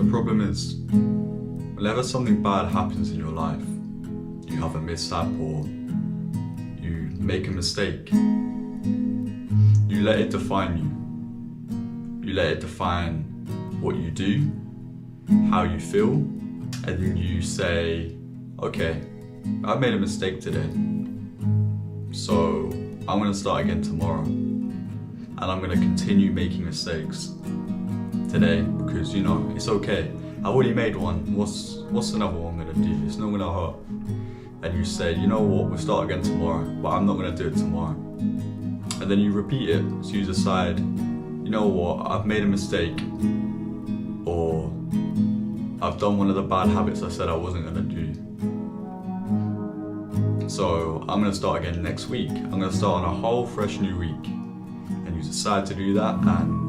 The problem is, whenever something bad happens in your life, you have a mishap or you make a mistake, you let it define you. You let it define what you do, how you feel, and then you say, okay, I made a mistake today, so I'm going to start again tomorrow. And I'm going to continue making mistakes today because, you know, it's okay. I've already made one. What's another one going to do? It's not going to hurt. And you say, you know what, we'll start again tomorrow, but I'm not going to do it tomorrow. And then you repeat it. So you decide, you know what, I've made a mistake, or I've done one of the bad habits I said I wasn't going to do. So I'm going to start again next week. I'm going to start on a whole fresh new week. And you decide to do that, and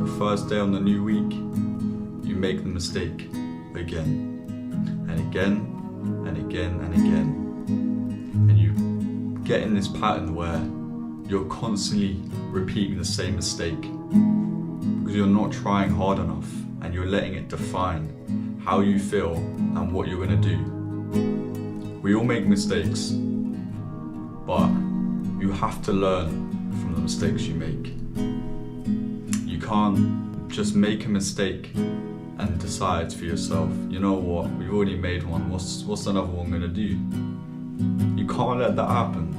the first day on the new week, you make the mistake again, and again, and again, and again. And you get in this pattern where you're constantly repeating the same mistake because you're not trying hard enough and you're letting it define how you feel and what you're going to do. We all make mistakes, but you have to learn from the mistakes you make. You can't just make a mistake and decide for yourself, you know what, we've already made one, what's another one going to do? You can't let that happen,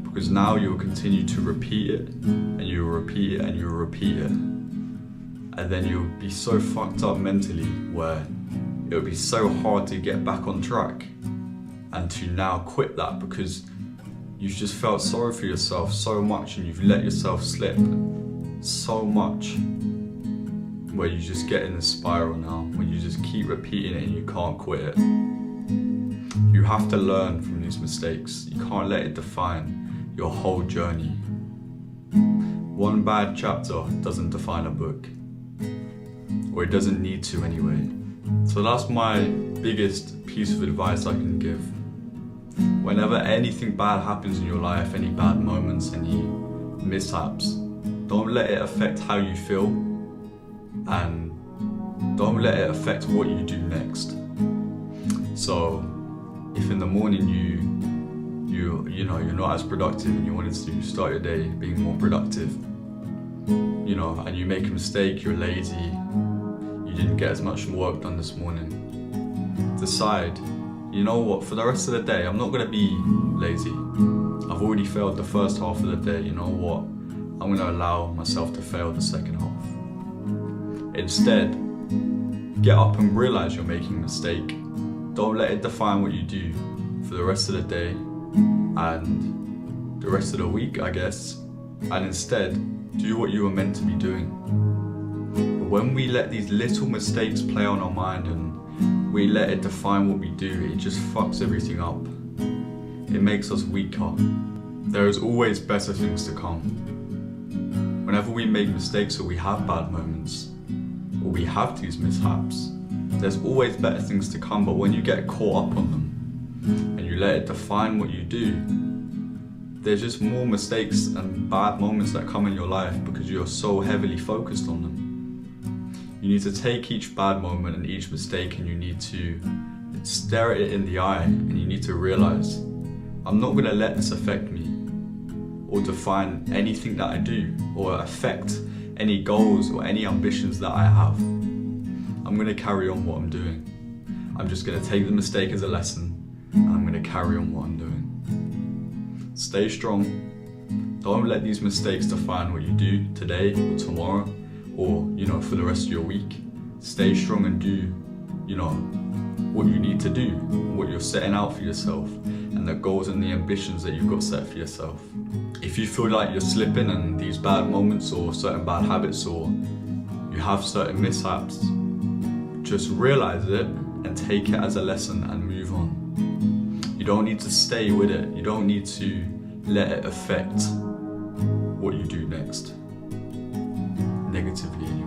because now you'll continue to repeat it, and you'll repeat it, and you'll repeat it. And then you'll be so fucked up mentally where it'll be so hard to get back on track and to now quit that, because you've just felt sorry for yourself so much and you've let yourself slip so much, where you just get in a spiral now, where you just keep repeating it and you can't quit it. You have to learn from these mistakes. You can't let it define your whole journey. One bad chapter doesn't define a book, or it doesn't need to anyway. So that's my biggest piece of advice I can give. Whenever anything bad happens in your life, any bad moments, any mishaps, don't let it affect how you feel, and don't let it affect what you do next. So if in the morning you know you're not as productive and you wanted to start your day being more productive, you know, and you make a mistake, you're lazy, you didn't get as much work done this morning, decide, you know what, for the rest of the day I'm not going to be lazy. I've already failed the first half of the day, you know what, I'm going to allow myself to fail the second half. Instead, get up and realize you're making a mistake. Don't let it define what you do for the rest of the day and the rest of the week, I guess. And instead, do what you were meant to be doing. But when we let these little mistakes play on our mind and we let it define what we do, it just fucks everything up. It makes us weaker. There is always better things to come. Whenever we make mistakes or we have bad moments, or we have these mishaps, there's always better things to come. But when you get caught up on them and you let it define what you do, there's just more mistakes and bad moments that come in your life because you're so heavily focused on them. You need to take each bad moment and each mistake and you need to stare at it in the eye, and you need to realize, I'm not going to let this affect me or define anything that I do or affect any goals or any ambitions that I have. I'm going to carry on what I'm doing. I'm just going to take the mistake as a lesson, and I'm going to carry on what I'm doing. Stay strong. Don't let these mistakes define what you do today or tomorrow, or, you know, for the rest of your week. Stay strong and do, you know, what you need to do, what you're setting out for yourself, and the goals and the ambitions that you've got set for yourself. If you feel like you're slipping in these bad moments or certain bad habits, or you have certain mishaps, just realize it and take it as a lesson and move on. You don't need to stay with it. You don't need to let it affect what you do next, negatively.